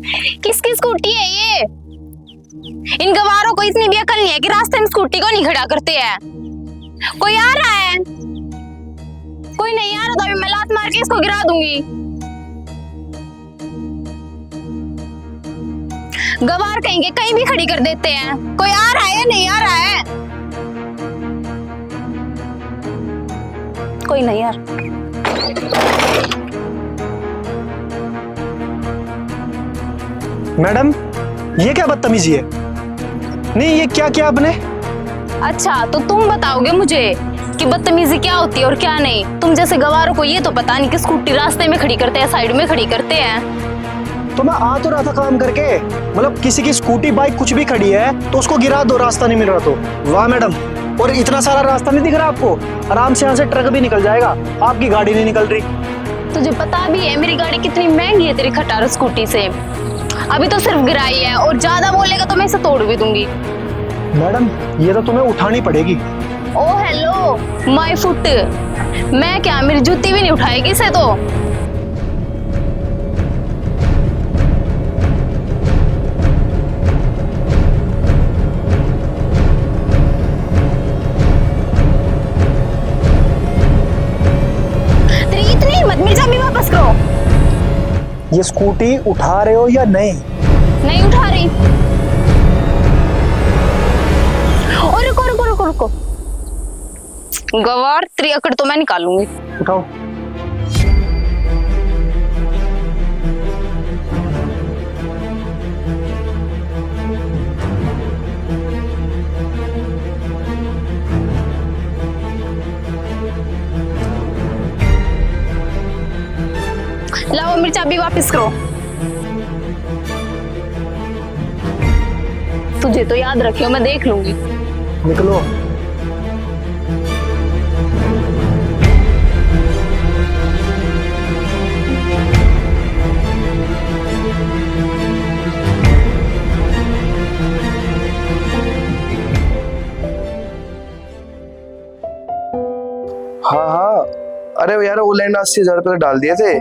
किसकी स्कूटी है ये? इन गवारों को इतनी भी अकल नहीं है कि रास्ते में स्कूटी को नहीं खड़ा करते हैं। कोई आ रहा है? कोई नहीं आ रहा तो अभी मैं लात मार के इसको गिरा दूंगी। गवार कहेंगे कहीं भी खड़ी कर देते हैं। कोई आ रहा है या नहीं आ रहा है? कोई नहीं यार। मैडम, ये क्या बदतमीजी है? नहीं, ये क्या किया आपने? अच्छा, तो तुम बताओगे मुझे कि बदतमीजी क्या होती है और क्या नहीं? तुम जैसे गवारों को ये तो पता नहीं कि स्कूटी रास्ते में खड़ी करते हैं, साइड में खड़ी करते हैं। तो मैं आ तो रहा था काम करके, मतलब किसी की स्कूटी बाइक कुछ भी खड़ी है तो उसको गिरा दो, रास्ता नहीं मिल रहा तो। वाह मैडम, और इतना सारा रास्ता नहीं दिख रहा आपको? आराम से यहाँ से ट्रक भी निकल जाएगा, आपकी गाड़ी नहीं निकल रही। तुझे पता भी है मेरी गाड़ी कितनी महंगी है तेरी खटारा स्कूटी से? अभी तो सिर्फ गिराई है और ज्यादा बोलेगा तो मैं इसे तोड़ भी दूंगी। मैडम, ये तो तुम्हें उठानी पड़ेगी। ओ हेलो माय फुट, मैं क्या, मेरी जूती भी नहीं उठाएगी इसे तो। तेरी इतनी हिम्मत, मेरी चाबी वापस करो। ये स्कूटी उठा रहे हो या नहीं? नहीं उठा रही। और रुको रुको रुको रुको, गवार तेरी अकड़ तो मैं निकालूंगी। उठाओ। लाओ मेरी चाबी वापस करो। तुझे तो याद रखियो, मैं देख लूंगी। निकलो। हाँ हाँ, अरे यार ऑनलाइन 80,000 रुपये डाल दिए थे।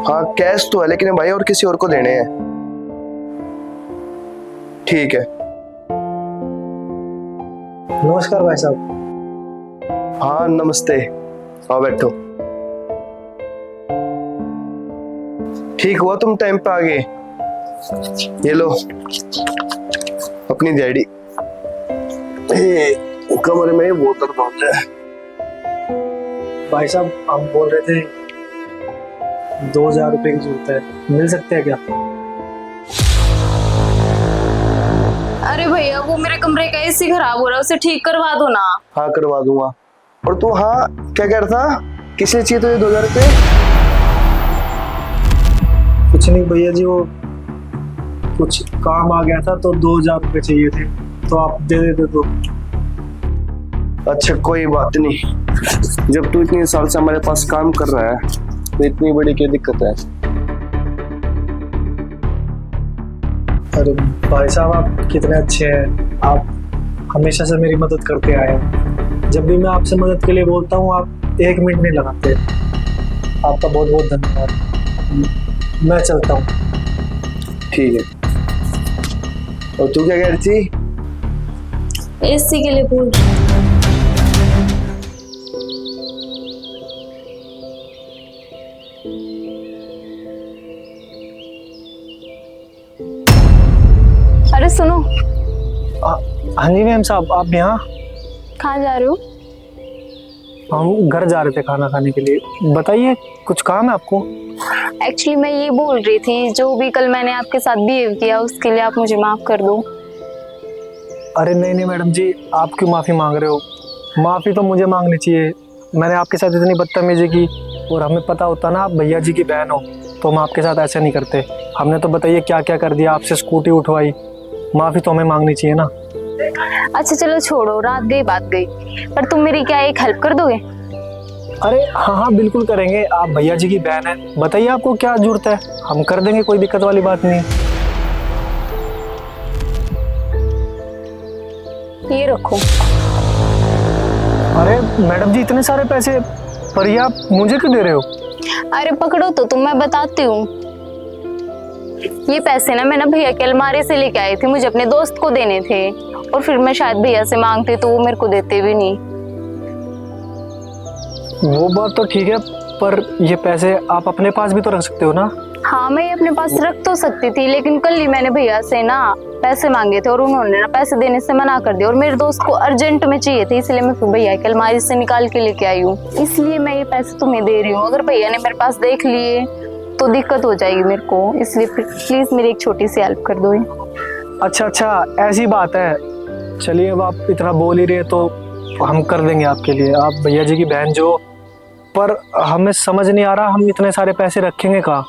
हाँ कैश तो है लेकिन भाई और किसी और को देने हैं। ठीक है। नमस्कार भाई साहब। हाँ नमस्ते, आओ बैठो। ठीक हुआ तुम टाइम पे आ गए। ये लो अपनी दिहाड़ी। कमरे में बोतल पहुंच जाए। भाई साहब, हम बोल रहे थे 2,000 रुपए की जरूरत है, मिल सकते हैं क्या? अरे भैया वो मेरे कमरे का एसी खराब हो रहा है, उसे ठीक करवा दो ना। हाँ करवा दूंगा। और तू हाँ क्या कह रहा था, किसने चाहिए तुझे 2,000 रुपये? कुछ नहीं भैया जी, वो कुछ काम आ गया था तो 2,000 रुपए चाहिए थे, तो आप दे देते तो। अच्छा कोई बात नहीं, जब तू इतने साल से हमारे पास काम कर रहा है तो इतनी बड़ी क्या दिक्कत है? अरे भाई साहब, आप कितने अच्छे हैं, आप हमेशा से मेरी मदद करते आए हैं। जब भी मैं आपसे मदद के लिए बोलता हूँ आप 1 मिनट नहीं लगाते। आपका बहुत बहुत धन्यवाद। मैं चलता हूँ। ठीक है। और तू क्या कह रही थी? एसी के लिए बोल। अरे सुनो। हाँ जी मैम साहब, आप यहाँ? कहाँ जा रहे हो? हम घर जा रहे थे खाना खाने के लिए। बताइए, कुछ काम है आपको? एक्चुअली मैं ये बोल रही थी, जो भी कल मैंने आपके साथ बिहेव किया उसके लिए आप मुझे माफ कर दो। अरे नहीं नहीं मैडम जी, आप क्यों माफ़ी मांग रहे हो? माफ़ी तो मुझे मांगनी चाहिए। मैंने आपके साथ इतनी बदतमीजी की, और हमें पता होता ना आप भैया जी की बहन हो तो हम आपके साथ ऐसे नहीं करते। हमने तो बताइए क्या क्या कर दिया, आपसे स्कूटी उठवाई। माफ़ी तो हमें मांगनी चाहिए ना। अच्छा चलो छोड़ो, रात गई बात गई, पर तुम मेरी क्या एक हेल्प कर दोगे? अरे हाँ हाँ बिल्कुल करेंगे, आप भैया जी की बहन है, बताइए आपको क्या जरूरत है, हम कर देंगे, कोई दिक्कत वाली बात नहीं। ये रखो। अरे मैडम जी, इतने सारे पैसे, पर ये आप मुझे क्यों दे रहे हो? अरे पकड़ो तो तुम, मैं बताती हूँ। ये पैसे ना मैं ना भैया की अलमारी से लेके आई थी, मुझे अपने दोस्त को देने थे और फिर मैं शायद भैया से मांगती तो वो मेरे को देते भी नहीं। वो बात तो ठीक है, पर ये पैसे आप अपने पास भी तो रख सकते हो ना। हाँ मैं ये अपने पास रख तो सकती थी, लेकिन कल ही मैंने भैया से ना पैसे मांगे थे और उन्होंने ना पैसे देने से मना कर दिया और मेरे दोस्त को अर्जेंट में चाहिए थे, इसलिए मैं फिर भैया की अलमारी से निकाल के लेके आई हूँ। इसलिए मैं ये पैसे तुम्हें दे रही हूँ, अगर भैया ने मेरे पास देख लिए तो दिक्कत हो जाएगी मेरे को, इसलिए प्लीज मेरी एक छोटी सी हेल्प कर दो। अच्छा, ऐसी बात है। चलिए, अब आप इतना बोल ही रहे तो हम कर देंगे आपके लिए। आप भैया जी की बहन जो, पर हमें समझ नहीं आ रहा हम इतने सारे पैसे रखेंगे कहाँ।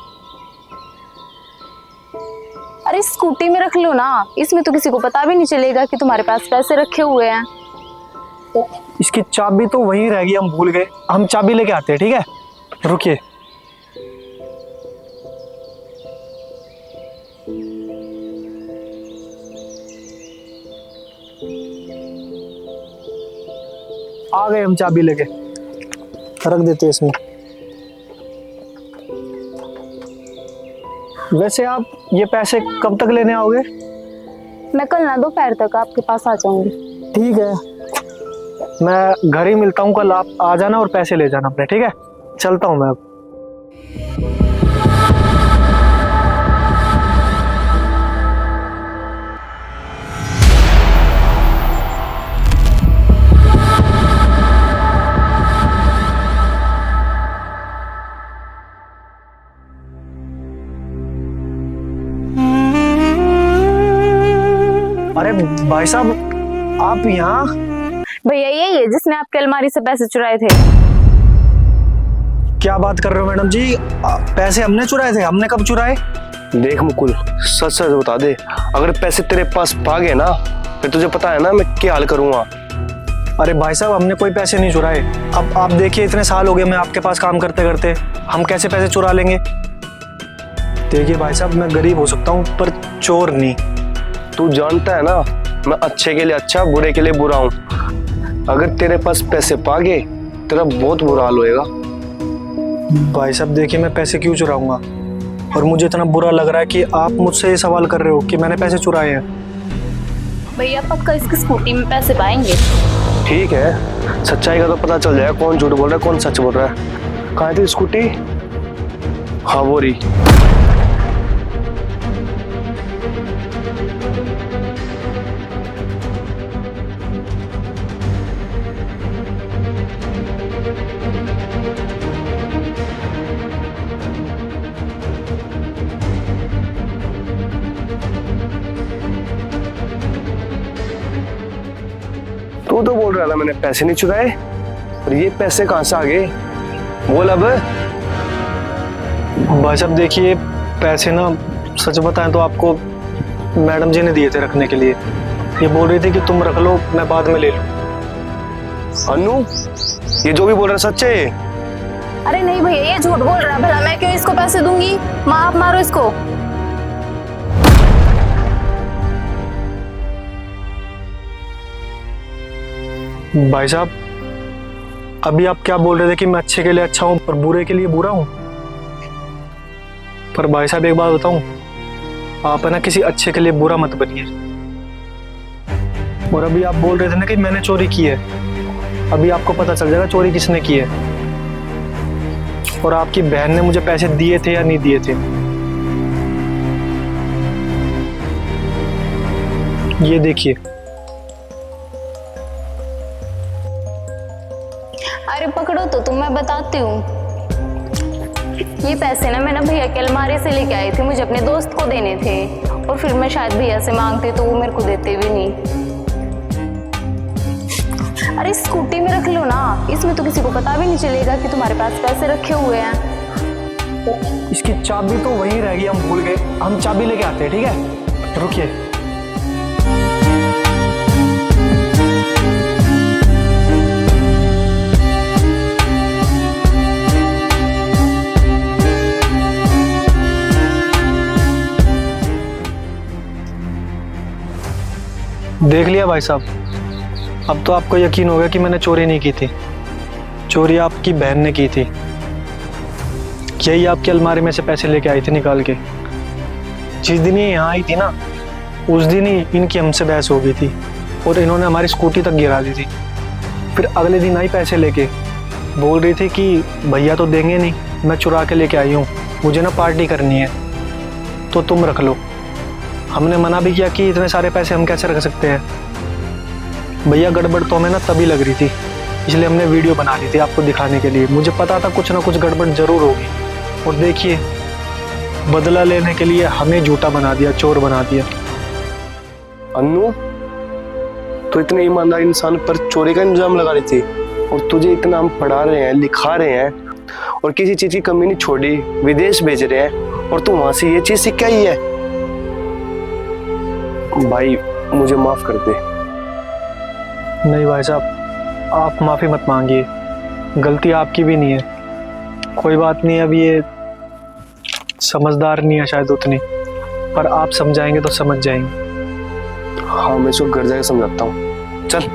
अरे स्कूटी में रख लो ना, इसमें तो किसी को पता भी नहीं चलेगा कि तुम्हारे पास पैसे रखे हुए हैं। इसकी चाबी तो वहीं रह गई, हम भूल गए। हम चाबी लेके आते हैं, ठीक है? रुकिए। आ गए हम चाबी लेके, रख देते हैं इसमें। वैसे आप ये पैसे कब तक लेने आओगे? मैं कल ना दोपहर तक आपके पास आ जाऊंगी। ठीक है, मैं घर ही मिलता हूँ कल, आप आ जाना और पैसे ले जाना अपने, ठीक है? चलता हूँ मैं अब। अरे भाई साहब, आप यहाँ? भैया यही है जिसने आपके अलमारी से पैसे चुराए थे। क्या बात कर रहे हो मैडम जी? पैसे हमने चुराए थे? हमने कब चुराए? देख मुकुल, सच सच बता दे, अगर पैसे तेरे पास भागे ना, फिर तुझे पता है ना मैं क्या हाल करूंगा। अरे भाई साहब, हमने कोई पैसे नहीं चुराए। अब आप देखिए, इतने साल हो गए मैं आपके पास काम करते करते, हम कैसे पैसे चुरा लेंगे? देखिए भाई साहब, मैं गरीब हो सकता हूँ पर चोर नहीं। तू जानता है ना, मैं अच्छे के लिए अच्छा, बुरे के लिए बुरा हूँ। अगर तेरे पास पैसे पागे, तेरा बहुत बुरा हाल होएगा। भाई साहब देखिए, मैं पैसे क्यों चुराऊंगा? और मुझे इतना बुरा लग रहा है कि आप मुझसे ये सवाल कर रहे हो कि मैंने पैसे चुराए हैं। भैया पक्का इसकी स्कूटी में पैसे पाएंगे? ठीक है, सच्चाई का तो पता चल जाएगा, कौन झूठ बोल रहा है कौन सच बोल रहा है। कहाँ थी स्कूटी? हाँ वो रही। तू तो बोल रहा था मैंने पैसे नहीं चुराए, और ये पैसे कहां से आ गए? बोल अब। भाई साहब देखिए, पैसे ना सच बताएं तो आपको मैडम जी ने दिए थे रखने के लिए। ये बोल रही थी कि तुम रख लो, मैं बाद में ले लूं। अनु, ये जो भी बोल रहा है सच है? अरे नहीं भैया, ये झूठ बोल रहा है। भला मैं क्यों इसको पैसे दूंगी? माँ आप मारो इसको। भाई साहब, अभी आप क्या बोल रहे थे कि मैं अच्छे के लिए अच्छा हूं और बुरे के लिए बुरा हूं? पर भाई साहब एक बात बताऊं, आप है ना किसी अच्छे के लिए बुरा मत बनिए। और अभी आप बोल रहे थे ना कि मैंने चोरी की है, अभी आपको पता चल जाएगा चोरी किसने की है। और आपकी बहन ने मुझे पैसे दिए थे या नहीं दिए थे। ये देखिए। अरे पकड़ो तो तुम, मैं बताती हूँ। ये पैसे ना मैं भैया की अलमारी से लेके आई थी, मुझे अपने दोस्त को देने थे और फिर मैं शायद भैया से मांगती तो वो मेरे को देते भी नहीं। अरे स्कूटी में रख लो ना, इसमें तो किसी को पता भी नहीं चलेगा कि तुम्हारे पास पैसे रखे हुए हैं। इसकी चाबी तो वहीं रह गई, हम भूल गए। हम चाबी लेके आते हैं, ठीक है? रुकिए। देख लिया भाई साहब, अब तो आपको यकीन हो गया कि मैंने चोरी नहीं की थी। चोरी आपकी बहन ने की थी। यही आपकी अलमारी में से पैसे लेके आई थी निकाल के। जिस दिन ये यहाँ आई थी ना, उस दिन ही इनकी हमसे बहस हो गई थी और इन्होंने हमारी स्कूटी तक गिरा दी थी। फिर अगले दिन आई पैसे लेके, बोल रही थी कि भैया तो देंगे नहीं, मैं चुरा के लेके आई हूँ, मुझे ना पार्टी करनी है तो तुम रख लो। हमने मना भी किया कि इतने सारे पैसे हम कैसे रख सकते हैं। भैया गड़बड़ तो हमें ना तभी लग रही थी, इसलिए हमने वीडियो बना ली थी आपको दिखाने के लिए। मुझे पता था कुछ ना कुछ गड़बड़ जरूर होगी, और देखिए बदला लेने के लिए हमें झूठा बना दिया, चोर बना दिया। अन्नू, तो इतने ईमानदार इंसान पर चोरी का इल्जाम लगा रही थी, और तुझे इतना हम पढ़ा रहे हैं, लिखा रहे हैं, और किसी चीज की कमी नहीं छोड़ी, विदेश भेज रहे हैं, और तू वहां से ये चीज सीख के आई है। भाई मुझे माफ कर दे। नहीं भाई साहब, आप माफ़ी मत मांगिए, गलती आपकी भी नहीं है। कोई बात नहीं, अब ये समझदार नहीं है शायद उतनी, पर आप समझाएंगे तो समझ जाएंगे। हाँ, मैं इसको घर जाके समझाता हूँ। चल।